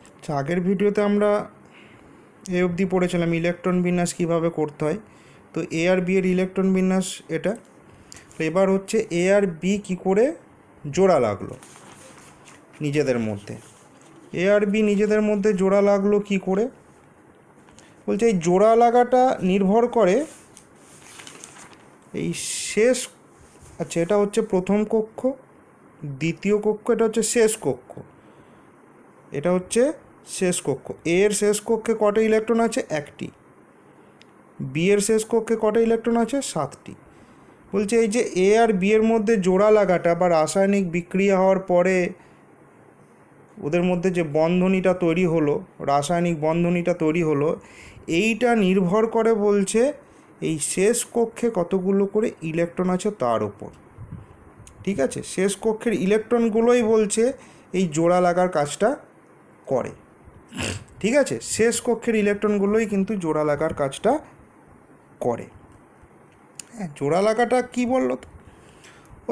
আচ্ছা, আগের ভিডিওতে আমরা এ অবধি পড়েছিলাম ইলেকট্রন বিন্যাস কীভাবে করতে হয়। তো এ আর বি এর ইলেকট্রন বিন্যাস এটা। এবার হচ্ছে এ আর বি কী করে জোড়া লাগলো নিজেদের মধ্যে। এ আর বি নিজেদের মধ্যে জোড়া লাগলো কি করে, বলছে এই জোড়া লাগাটা নির্ভর করে এই শেষ, আচ্ছা এটা হচ্ছে প্রথম কক্ষ, দ্বিতীয় কক্ষ, এটা হচ্ছে শেষ কক্ষ, এটা হচ্ছে শেষ কক্ষ। এ এর শেষ কক্ষে কটা ইলেকট্রন আছে? একটি। বি এর শেষ কক্ষে কটা ইলেকট্রন আছে? 7টি। বলছে এই যে এ আর বি এর মধ্যে জোড়া লাগাটা বা রাসায়নিক বিক্রিয়া হওয়ার পরে ওদের মধ্যে যে বন্ধনীটা তৈরি হলো, রাসায়নিক বন্ধনীটা তৈরি হলো, এইটা নির্ভর করে বলছে এই শেষ কক্ষে কতগুলো করে ইলেকট্রন আছে তার ওপর। ঠিক আছে, শেষ কক্ষের ইলেকট্রনগুলোই বলছে এই জোড়া লাগার কাজটা করে। ঠিক আছে, শেষ কক্ষের ইলেকট্রনগুলোই কিন্তু জোড়া লাগার কাজটা করে। হ্যাঁ, জোড়া লাগাটা কী বললো তো,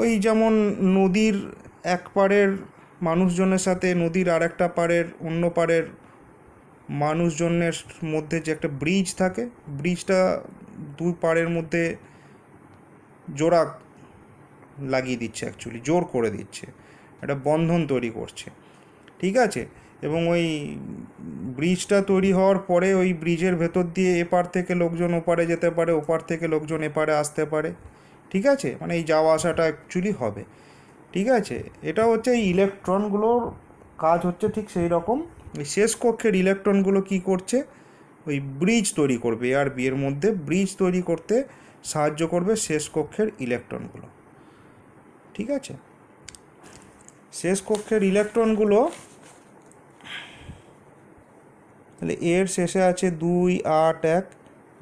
ওই যেমন নদীর এক পাড়ের মানুষজনের সাথে নদীর আর একটা পাড়ের অন্য পাড়ের মানুষজনের মধ্যে যে একটা ব্রিজ থাকে, ব্রিজটা দুই পাড়ের মধ্যে জোড়া লাগিয়ে দিচ্ছে, অ্যাকচুয়ালি জোর করে দিচ্ছে, একটা বন্ধন তৈরি করছে। ঠিক আছে, এবং ওই ব্রিজটা তৈরি হওয়ার পরে ওই ব্রিজের ভেতর দিয়ে এপার থেকে লোকজন ওপারে যেতে পারে, ওপার থেকে লোকজন এপারে আসতে পারে। ঠিক আছে, মানে এই যাওয়া আসাটা অ্যাকচুয়ালি হবে। ঠিক আছে, এটা হচ্ছে এই ইলেকট্রনগুলোর কাজ হচ্ছে ঠিক সেই রকম। এই শেষ কক্ষের ইলেকট্রনগুলো কি করছে, ওই ব্রিজ তৈরি করবে, আর বি এর মধ্যে ব্রিজ তৈরি করতে সাহায্য করবে শেষ কক্ষের ইলেকট্রনগুলো। ঠিক আছে, শেষ কক্ষের ইলেকট্রনগুলো তাহলে এর শেষে আছে 2, 8, 1,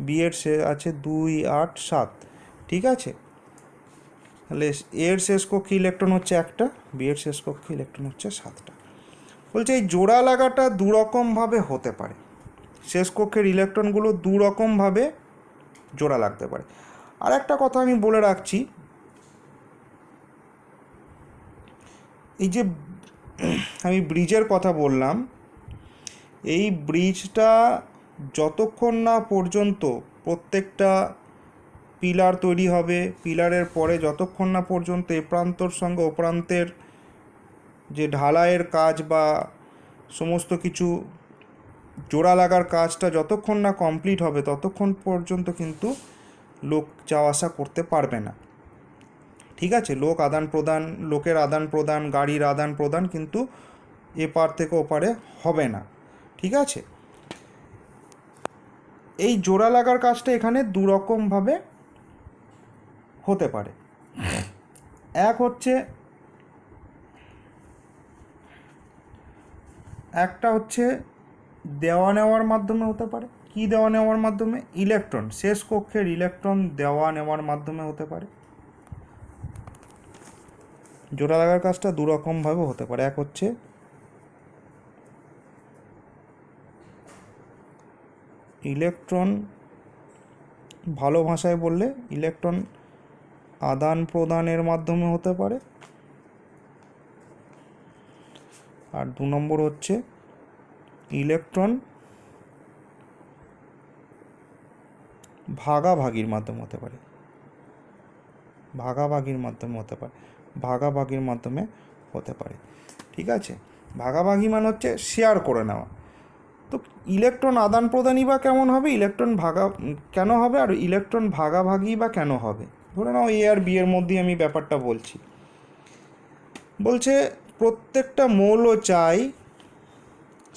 বি এর আছে 2, 8, 7। ঠিক আছে, তাহলে এর শেষ কক্ষে ইলেকট্রন হচ্ছে একটা, বি এর শেষ কক্ষে ইলেকট্রন হচ্ছে 7টা। বলছে এই জোড়া লাগাটা দুরকমভাবে হতে পারে, শেষ কক্ষের ইলেকট্রনগুলো দুরকমভাবে জোড়া লাগতে পারে। আর একটা কথা আমি বলে রাখছি, এই যে আমি ব্রিজের কথা বললাম, এই ব্রিজটা যতক্ষণ না পর্যন্ত প্রত্যেকটা পিলার তৈরি হবে, পিলারের পরে যতক্ষণ না পর্যন্ত এ প্রান্তর সঙ্গে ও প্রান্তের যে ঢালাইয়ের কাজ বা সমস্ত কিছু জোড়া লাগার কাজটা যতক্ষণ না কমপ্লিট হবে ততক্ষণ পর্যন্ত কিন্তু লোক যাওয়া আসা করতে পারবে না। ঠিক আছে, লোকের আদান প্রদান, গাড়ির আদান প্রদান কিন্তু এপার থেকে ওপারে হবে না। ঠিক আছে, এই জোড়া লাগার কাজটা এখানে দুরকমভাবে হতে পারে। এক হচ্ছে, একটা হচ্ছে দেওয়া নেওয়ার মাধ্যমে হতে পারে। কি দেওয়া নেওয়ার মাধ্যমে? ইলেকট্রন, শেষ কক্ষের ইলেকট্রন দেওয়া নেওয়ার মাধ্যমে হতে পারে। জোড়া লাগার কাজটা দুরকমভাবে হতে পারে। এক হচ্ছে ইলেকট্রন, ভালো ভাষায় বললে ইলেকট্রন আদান প্রদানের মাধ্যমে হতে পারে, আর 2 নম্বর হচ্ছে ইলেকট্রন ভাগাভাগির মাধ্যমে হতে পারে, ভাগাভাগির মাধ্যমে হতে পারে, ভাগাভাগির মাধ্যমে হতে পারে। ঠিক আছে, ভাগাভাগি মানে হচ্ছে শেয়ার করে নেওয়া। তো ইলেকট্রন আদান প্রদানই বা কেমন হবে, ইলেকট্রন কেন হবে, আর ইলেকট্রন ভাগাভাগি বা কেন হবে? ধরে নাও এ আর বি এর মধ্যেই আমি ব্যাপারটা বলছি। বলছে প্রত্যেকটা মৌলও চাই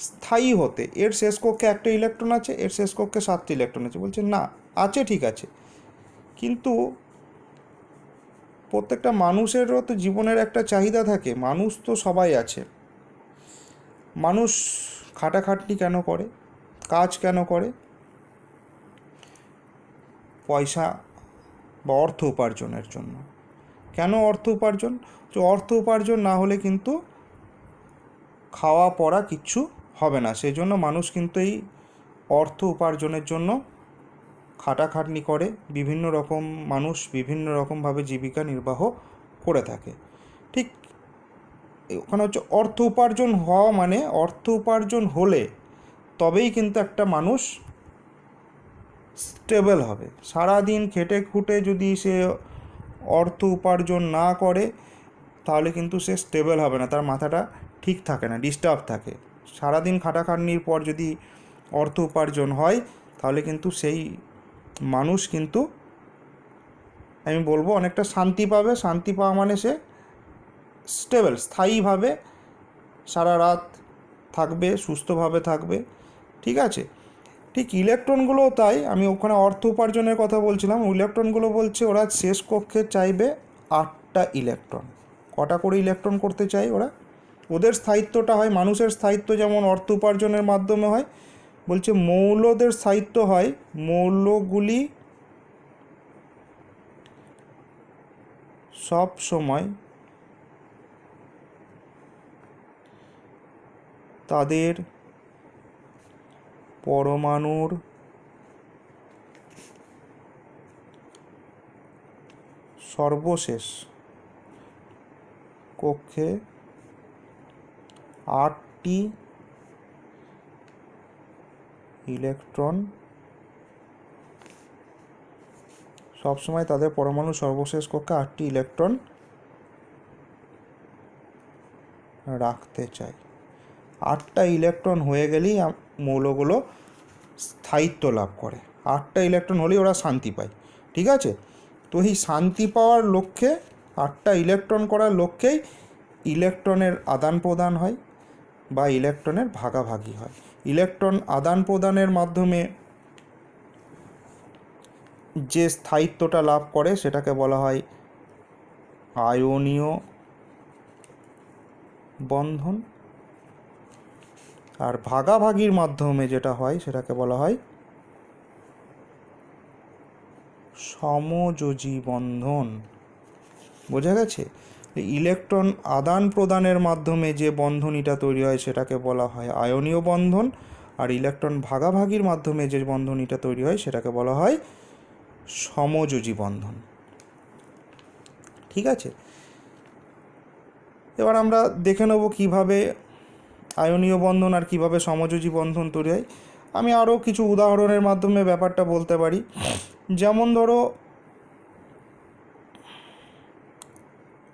স্থায়ী হতে। এর শেষ কক্ষে একটা ইলেকট্রন আছে, এর শেষ কক্ষে 7টি ইলেকট্রন আছে। বলছে না, আছে ঠিক আছে, কিন্তু প্রত্যেকটা মানুষেরও তো জীবনের একটা চাহিদা থাকে, মানুষ তো সবাই আছে। মানুষ খাটাখাটনি কেন করে, কাজ কেন করে? পয়সা বা অর্থ উপার্জনের জন্য। কেন অর্থ উপার্জন? যে অর্থ উপার্জন না হলে কিন্তু খাওয়া পড়া কিচ্ছু হবে না। সেই জন্য মানুষ কিন্তু এই অর্থ উপার্জনের জন্য খাটাখাটনি করে, বিভিন্ন রকম মানুষ বিভিন্ন রকমভাবে জীবিকা নির্বাহ করে থাকে। ঠিক ওখানে হচ্ছে অর্থ উপার্জন হওয়া, মানে অর্থ উপার্জন হলে তবেই কিন্তু একটা মানুষ স্টেবল হবে। সারাদিন খেটে খুঁটে যদি সে অর্থ উপার্জন না করে তাহলে কিন্তু সে স্টেবল হবে না, তার মাথাটা ঠিক থাকে না, ডিস্টার্ব থাকে। সারাদিন খাটাখাটনির পর যদি অর্থ উপার্জন হয় তাহলে কিন্তু সেই মানুষ কিন্তু আমি বলবো অনেকটা শান্তি পাবে। শান্তি পাওয়া মানে সে স্টেবল, স্থায়ীভাবে সারা রাত থাকবে, সুস্থভাবে থাকবে। ঠিক আছে, ঠিক ইলেকট্রনগুলোও তাই। আমি ওখানে অর্থ উপার্জনের কথা বলছিলাম, ইলেকট্রনগুলো বলছে ওরা শেষ কক্ষে চাইবে 8টা ইলেকট্রন। কটা করে ইলেকট্রন করতে চাই ওরা? ওদের স্থায়িত্বটা হয়, মানুষের স্থায়িত্ব যেমন অর্থ উপার্জনের মাধ্যমে হয়, বলছে মৌলদের স্থায়িত্ব হয়, মৌলগুলি সব সময় তাদের পরমাণুর সর্বশেষ কক্ষে 8টি ইলেকট্রন, সবসময় তাদের পরমাণুর সর্বশেষ কক্ষে 8টি ইলেকট্রন রাখতে চাই। 8টা ইলেকট্রন হয়ে গেলেই মৌলগুলো স্থায়িত্ব লাভ করে। 8টা ইলেকট্রন হলেই ওরা শান্তি পায়। ঠিক আছে, তো এই শান্তি পাওয়ার লক্ষ্যে, 8টা ইলেকট্রন করার লক্ষ্যেই ইলেকট্রনের আদান প্রদান হয় বা ইলেকট্রনের ভাগাভাগি হয়। ইলেকট্রন আদান প্রদানের মাধ্যমে যে স্থায়িত্বটা লাভ করে সেটাকে বলা হয় আয়নীয় বন্ধন, আর ভাগাভাগির মাধ্যমে যেটা হয় সেটাকে বলা হয় সমযোজী বন্ধন। বোঝা গেছে? ইলেকট্রন আদান প্রদানের মাধ্যমে যে বন্ধনীটা তৈরি হয় সেটাকে বলা হয় আয়নীয় বন্ধন, আর ইলেকট্রন ভাগাভাগির মাধ্যমে যে বন্ধনীটা তৈরি হয় সেটাকে বলা হয় সমযোজী বন্ধন। ঠিক আছে, এবার আমরা দেখে নেব কিভাবে আয়নীয় বন্ধন আর কিভাবে সমযোজী বন্ধন তৈরি হয়। আমি আরও কিছু উদাহরণের মাধ্যমে ব্যাপারটা বলতে পারি। যেমন ধরো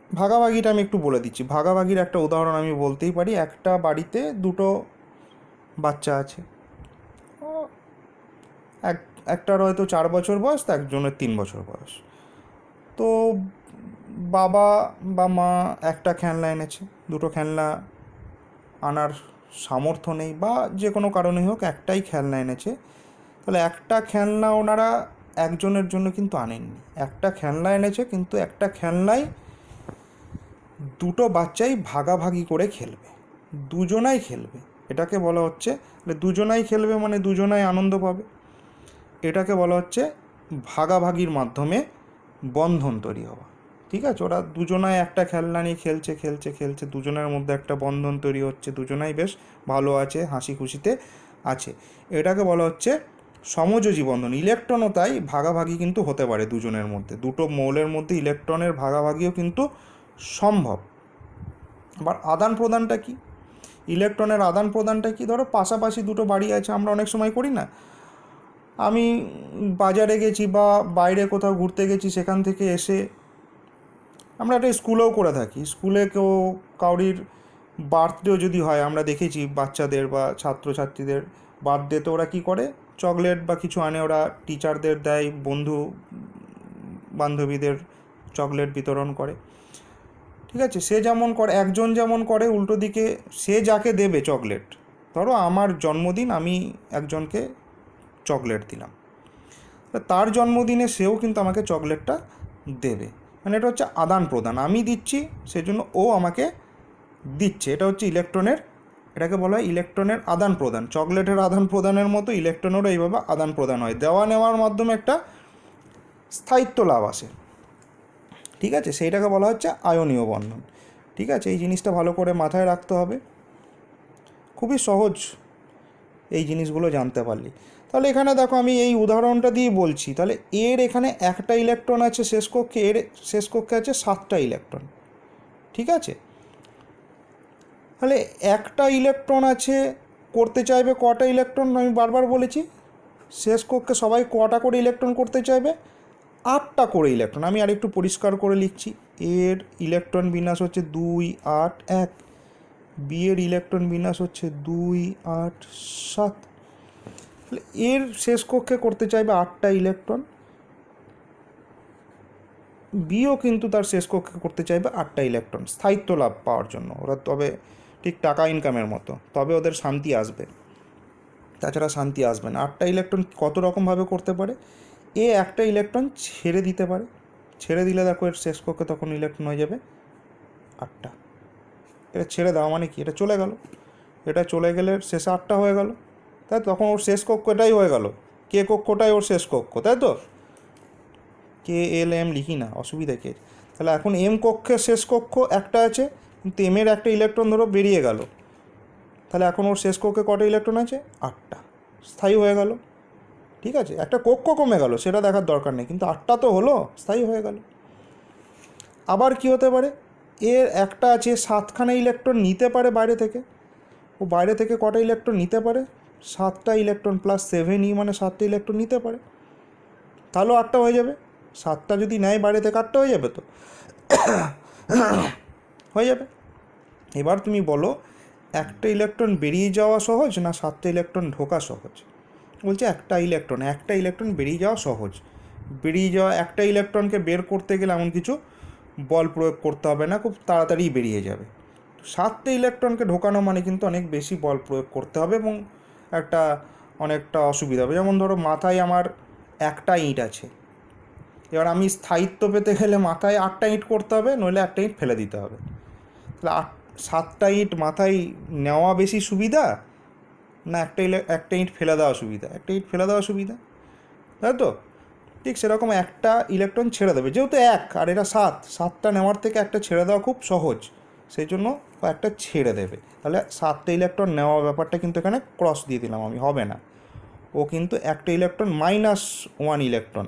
ভাগাভাগিটা আমি একটু বলে দিচ্ছি। ভাগাভাগির একটা উদাহরণ আমি বলতেই পারি। একটা বাড়িতে দুটো বাচ্চা আছে, একটার হয়তো 4 বছর বয়স, তো একজনের 3 বছর বয়স। তো বাবা বা মা একটা খেলনা এনেছে, দুটো খেলনা আনার সামর্থ্য নেই বা যে কোনো কারণেই হোক একটাই খেলনা এনেছে। তাহলে একটা খেলনা ওনারা একজনের জন্য কিন্তু আনেননি, একটা খেলনা এনেছে, কিন্তু একটা খেলনায় দুটো বাচ্চাই ভাগাভাগি করে খেলবে, দুজনাই খেলবে। এটাকে বলা হচ্ছে, দুজনাই খেলবে মানে দুজনাই আনন্দ পাবে, এটাকে বলা হচ্ছে ভাগাভাগির মাধ্যমে বন্ধন তৈরি হওয়া। ঠিক আছে, ওরা দুজনাই একটা খেলনা নিয়ে খেলছে খেলছে খেলছে, দুজনের মধ্যে একটা বন্ধন তৈরি হচ্ছে, দুজনাই বেশ ভালো আছে, হাসি খুশিতে আছে, এটাকে বলা হচ্ছে সমযোজী বন্ধন। ইলেকট্রনও তাই, ভাগাভাগি কিন্তু হতে পারে দুজনের মধ্যে, দুটো মৌলের মধ্যে ইলেকট্রনের ভাগাভাগিও কিন্তু সম্ভব। আবার আদান প্রদানটা কি? ইলেকট্রনের আদান প্রদানটা কি? ধরো পাশাপাশি দুটো বাড়ি আছে, আমরা অনেক সময় করি না, আমি বাজারে গেছি বা বাইরে কোথাও ঘুরতে গেছি, সেখান থেকে এসে আমরা একটা স্কুলেও করে থাকি, স্কুলে কেউ কাউরির বার্থডেও যদি হয়, আমরা দেখেছি বাচ্চাদের বা ছাত্রছাত্রীদের বার্থডেতে ওরা কী করে, চকলেট বা কিছু আনে, ওরা টিচারদের দেয়, বন্ধু বান্ধবীদের চকলেট বিতরণ করে। ঠিক আছে, সে যেমন করে, একজন যেমন করে, উল্টো দিকে সে যাকে দেবে চকলেট, ধরো আমার জন্মদিন, আমি একজনকে চকলেট দিলাম, তার জন্মদিনে সেও কিন্তু আমাকে চকলেটটা দেবে, মানে এটা হচ্ছে আদান প্রদান, আমি দিচ্ছি সেজন্য ও আমাকে দিচ্ছে, এটা হচ্ছে ইলেকট্রনের, এটাকে বলা হয় ইলেকট্রনের আদান প্রদান। চকলেটের আদান প্রদানের মতো ইলেকট্রনেরও এইভাবে আদান প্রদান হয়, দেওয়া নেওয়ার মাধ্যমে একটা স্থায়িত্ব লাভ আসে। ঠিক আছে, সেইটাকে বলা হচ্ছে আয়নীয় বন্ধন। ঠিক আছে, এই জিনিসটা ভালো করে মাথায় রাখতে হবে, খুবই সহজ এই জিনিসগুলো জানতে পারলি। তাহলে এখানে দেখো আমি এই উদাহরণটা দিয়ে বলছি, তাহলে এর এখানে একটা ইলেকট্রন আছে শেষ কক্ষে, এর শেষ কক্ষে আছে 7টা ইলেকট্রন। ঠিক আছে, তাহলে একটা ইলেকট্রন আছে, করতে চাইবে কটা ইলেকট্রন? আমি বারবার বলেছি শেষ কক্ষে সবাই কটা করে ইলেকট্রন করতে চাইবে? 8টা করে ইলেকট্রন। আমি আর একটু পরিষ্কার করে লিখছি, এর ইলেকট্রন বিন্যাস হচ্ছে 2 8 1, বি এর ইলেকট্রন বিন্যাস হচ্ছে 2 8 7। তাহলে এর শেষ কক্ষে করতে চাইবে 8টা ইলেকট্রন, বিও কিন্তু তার শেষ কক্ষে করতে চাইবে 8টা ইলেকট্রন স্থায়িত্ব লাভ পাওয়ার জন্য। ওরা তবে ঠিক টাকা ইনকামের মতো, তবে ওদের শান্তি আসবে, তাছাড়া শান্তি আসবে না। 8টা ইলেকট্রন কত রকমভাবে করতে পারে? এ একটা ইলেকট্রন ছেড়ে দিতে পারে, ছেড়ে দিলে দেখো এর শেষ কক্ষে তখন ইলেকট্রন হয়ে যাবে 8টা। এটা ছেড়ে দেওয়া মানে কি? এটা চলে গেল, এটা চলে গেলে শেষে 8টা হয়ে গেল, তাই তখন ওর শেষ কক্ষ এটাই হয়ে গেল, কে কক্ষটাই ওর শেষ কক্ষ, তাই তো? কে এল এম লিখি না, অসুবিধা কে? তাহলে এখন এম কক্ষের শেষ কক্ষ একটা আছে, কিন্তু এমের একটা ইলেকট্রন ধরো বেরিয়ে গেল, তাহলে এখন ওর শেষ কক্ষে কটা ইলেকট্রন আছে? 8টা, স্থায়ী হয়ে গেল। ঠিক আছে, একটা কক্ষ কমে গেল সেটা দেখার দরকার নেই, কিন্তু 8টা তো হলো, স্থায়ী হয়ে গেল। আবার কি হতে পারে? এর একটা আছে 7খানা ইলেকট্রন নিতে পারে বাইরে থেকে। ও বাইরে থেকে কটা ইলেকট্রন নিতে পারে? 7টা ইলেকট্রন প্লাস 7E, মানে 7টা ইলেকট্রন নিতে পারে, তাহলেও 8টা হয়ে যাবে। 7টা যদি নেয় বাইরে থেকে 8টা হয়ে যাবে, তো হয়ে যাবে। এবার তুমি বলো একটা ইলেকট্রন বেরিয়ে যাওয়া সহজ না 7টা ইলেকট্রন ঢোকা সহজ? বলছে একটা ইলেকট্রন বেরিয়ে যাওয়া সহজ। বেরিয়ে যাওয়া একটা ইলেকট্রনকে বের করতে গেলে এমন কিছু বল প্রয়োগ করতে হবে না, খুব তাড়াতাড়ি বেরিয়ে যাবে। 7টা ইলেকট্রনকে ঢোকানো মানে কিন্তু অনেক বেশি বল প্রয়োগ করতে হবে এবং অনেকটা অসুবিধা হবে। যেমন ধরো মাথায় আমার একটা ইঁট আছে, এবার আমি স্থায়িত্ব পেতে গেলে মাথায় 8টা ইঁট করতে হবে, নইলে একটা ইঁট ফেলে দিতে হবে। তাহলে 7টা ইঁট মাথায় নেওয়া বেশি সুবিধা না একটা ইঁট ফেলে দেওয়া সুবিধা? একটা ইঁট ফেলে দেওয়া সুবিধা, তাই তো? ঠিক সেরকম একটা ইলেকট্রন ছেড়ে দেবে, যেহেতু এক আর এটা 7টা নেওয়ার থেকে একটা ছেড়ে দেওয়া খুব সহজ, সেই জন্য একটা ছেড়ে দেবে। তাহলে 7টা ইলেকট্রন নেওয়া ব্যাপারটা কিন্তু এখানে ক্রস দিয়ে দিলাম আমি, হবে না। ও কিন্তু একটা ইলেকট্রন -1 ইলেকট্রন,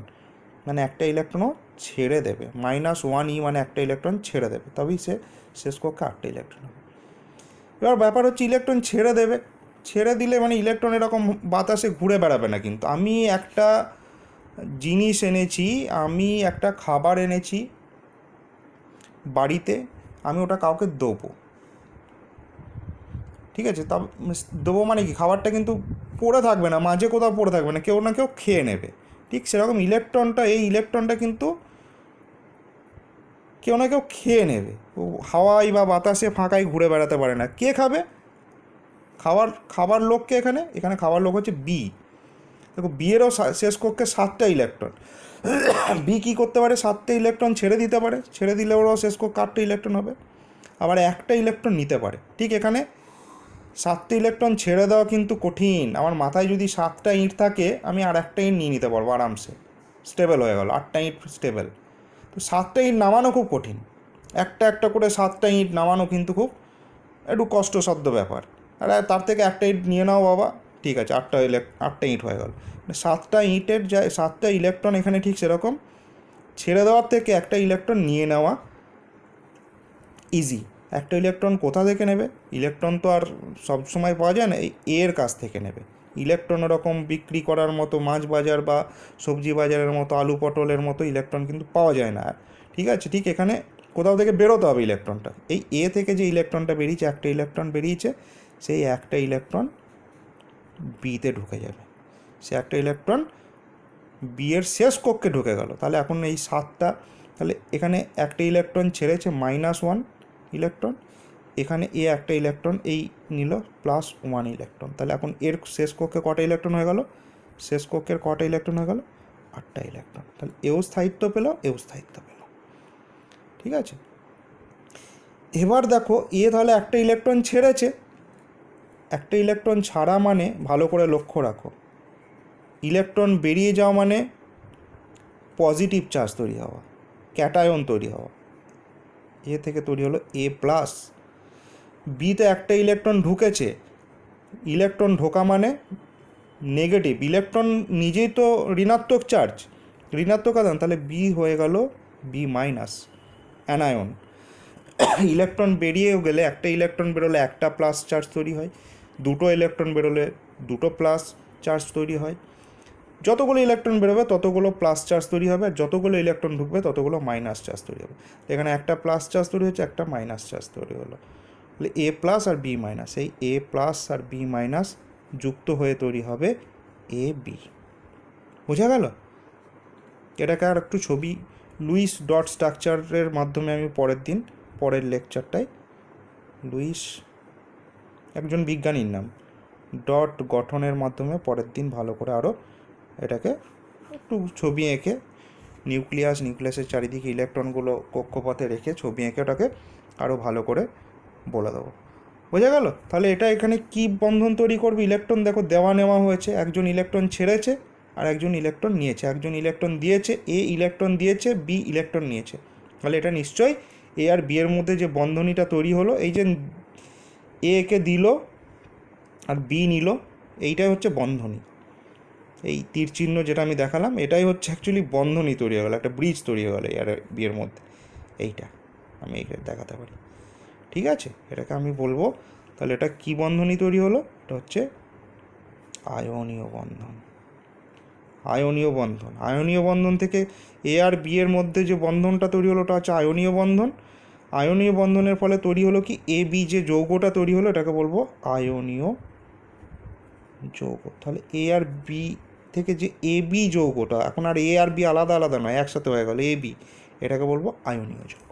মানে একটা ইলেকট্রনও ছেড়ে দেবে। -1E মানে একটা ইলেকট্রন ছেড়ে দেবে, তবেই সে শেষ কক্ষে 8টা ইলেকট্রন হবে। এবার ব্যাপার হচ্ছে ইলেকট্রন ছেড়ে দেবে, ছেড়ে দিলে মানে ইলেকট্রন এরকম বাতাসে ঘুরে বেড়াবে না। কিন্তু আমি একটা জিনিস এনেছি, আমি একটা খাবার এনেছি বাড়িতে, আমি ওটা কাউকে দেবো, ঠিক আছে? তা দেবো মানে কি, খাবারটা কিন্তু পড়ে থাকবে না, মাঝে কোথাও পড়ে থাকবে না, কেউ না কেউ খেয়ে নেবে। ঠিক সেরকম এই ইলেকট্রনটা কিন্তু কেউ না কেউ খেয়ে নেবে। ও হাওয়ায় বা বাতাসে ফাঁকায় ঘুরে বেড়াতে পারে না। কে খাবে? খাবার লোককে এখানে খাবার লোক হচ্ছে বি। দেখো বিয়েরও শেষ কক্ষে 7টা ইলেকট্রন, বি কী করতে পারে? 7টা ইলেকট্রন ছেড়ে দিতে পারে, ছেড়ে দিলে ওরাও শেষ কক্ষে 8টা ইলেকট্রন হবে। আবার একটা ইলেকট্রন নিতে পারে। ঠিক এখানে 7টা ইলেকট্রন ছেড়ে দেওয়া কিন্তু কঠিন। আমার মাথায় যদি 7টা ইঁট থাকে, আমি আর একটা ইঁট নিয়ে নিতে পারবো আরামসে, স্টেবল হয়ে গেল, 8টা ইঁট স্টেবল। তো 7টা ইঁট নামানো খুব কঠিন, একটা করে 7টা ইঁট নামানো কিন্তু খুব একটু কষ্টসাধ্য ব্যাপার। আর তার থেকে একটা ইঁট নিয়ে নাও বাবা, ঠিক আছে, 8টা ইঁট হয়ে গেল। 7টা ইলেকট্রন এখানে ঠিক সেরকম ছেড়ে দেওয়ার থেকে একটা ইলেকট্রন নিয়ে নেওয়া ইজি। একটা ইলেকট্রন কোথা থেকে নেবে? ইলেকট্রন তো আর সব সময় পাওয়া যায় না, এই এর কাছ থেকে নেবে। ইলেকট্রন ওরকম বিক্রি করার মতো মাছ বাজার বা সবজি বাজারের মতো আলু পটলের মতো ইলেকট্রন কিন্তু পাওয়া যায় না। ঠিক আছে, ঠিক এখানে কোথাও থেকে বেরোতে হবে ইলেকট্রনটা। এই এ থেকে যে ইলেকট্রনটা বেরিয়েছে, একটা ইলেকট্রন বেরিয়েছে, সেই একটা ইলেকট্রন বিতে ঢুকে যাবে। সে একটা ইলেকট্রন বি এর শেষ কক্ষে ঢুকে গেল। তাহলে এখন এই 7টা, তাহলে এখানে একটা ইলেকট্রন ছেড়েছে -1 ইলেকট্রন, এখানে এ একটা ইলেকট্রন এই নিল +1 ইলেকট্রন। তাহলে এখন এর শেষ কক্ষে কটা ইলেকট্রন হয়ে গেল? শেষ কক্ষের কটা ইলেকট্রন হয়ে গেল? 8টা ইলেকট্রন। তাহলে এও স্থায়িত্ব পেল, এও স্থায়িত্ব পেল। ঠিক আছে, এবার দেখো এ তাহলে একটা ইলেকট্রন ছেড়েছে। একটা ইলেকট্রন ছাড়া মানে ভালো করে লক্ষ্য রাখো, ইলেকট্রন বেরিয়ে যাওয়া মানে পজিটিভ চার্জ তৈরি হওয়া, ক্যাটায়ন তৈরি হওয়া। এ থেকে তৈরি হলো A+। বিতে একটা ইলেকট্রন ঢুকেছে, ইলেকট্রন ঢোকা মানে নেগেটিভ, ইলেকট্রন নিজেই তো ঋণাত্মক চার্জ, ঋণাত্মক আধান, তাহলে বি হয়ে গেল B-, অ্যানায়ন। ইলেকট্রন বেরিয়েও গেলে, একটা ইলেকট্রন বেরোলে একটা প্লাস চার্জ তৈরি হয়, দুটো ইলেকট্রন বেরোলে দুটো প্লাস চার্জ তৈরি হয়, যতগুলো ইলেকট্রন বেরোবে ততগুলো প্লাস চার্জ তৈরি হবে, আর যতগুলো ইলেকট্রন ঢুকবে ততগুলো মাইনাস চার্জ তৈরি হবে। এখানে একটা প্লাস চার্জ তৈরি হচ্ছে, একটা মাইনাস চার্জ তৈরি হলো, তাহলে এ প্লাস আর বি মাইনাস, এই এ প্লাস আর বি মাইনাস যুক্ত হয়ে তৈরি হবে এ বি। বোঝা গেল? এটাকে আর একটু ছবি লুইস ডট স্ট্রাকচারের মাধ্যমে আমি পরের লেকচারটায়, লুইস একজন বিজ্ঞানীর নাম, ডট গঠনের মাধ্যমে পরের দিন ভালো করে আরও এটাকে একটু ছবি এঁকে নিউক্লিয়াসের চারিদিকে ইলেকট্রনগুলো কক্ষপথে রেখে ছবি এঁকে ওটাকে আরও ভালো করে বলে দেবো। বোঝা গেল? তাহলে এটা এখানে কি বন্ধন তৈরি করবে? ইলেকট্রন দেখো দেওয়া নেওয়া হয়েছে, একজন ইলেকট্রন ছেড়েছে আর একজন ইলেকট্রন নিয়েছে, একজন ইলেকট্রন দিয়েছে, এ ইলেকট্রন দিয়েছে, বি ইলেকট্রন নিয়েছে, তাহলে এটা নিশ্চয়ই এ আর বি এর মধ্যে যে বন্ধনীটা তৈরি হলো, এই যে এ কে দিল আর বি নিল, এইটাই হচ্ছে বন্ধনী। এই তীর চিহ্ন যেটা আমি দেখালাম এটাই হচ্ছে অ্যাকচুয়ালি বন্ধনী তৈরি হয়ে গেলো, একটা ব্রিজ তৈরি হয়ে গেলো এ আর বি এর মধ্যে, এইটা আমি এইখানে দেখাতে পারি। ঠিক আছে, এটাকে আমি বলবো তাহলে এটা কি বন্ধনী তৈরি হলো? এটা হচ্ছে আয়নীয় বন্ধন। আয়নীয় বন্ধন, আয়নীয় বন্ধন থেকে এ আর বি এর মধ্যে যে বন্ধনটা তৈরি হলো ওটা হচ্ছে আয়নীয় বন্ধন। আয়নীয় বন্ধনের ফলে তৈরি হলো কি, এ বি যে যৌগটা তৈরি হলো এটাকে বলবো আয়নীয় যৌগ। তাহলে এ আর বি থেকে যে এ বি যৌগটা, এখন আর এ আর বি আলাদা আলাদা নয়, একসাথে হয়ে গেল এ বি, এটাকে বলবো আয়নীয় যৌগ।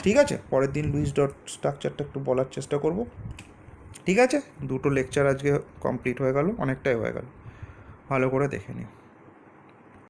ঠিক আছে, পরের দিন লুইস ডট স্ট্রাকচারটা একটু বলার চেষ্টা করব। ঠিক আছে, দুটো লেকচার আজকে কমপ্লিট হয়ে গেল, অনেকটাই হয়ে গেল, ভালো করে দেখে নিও।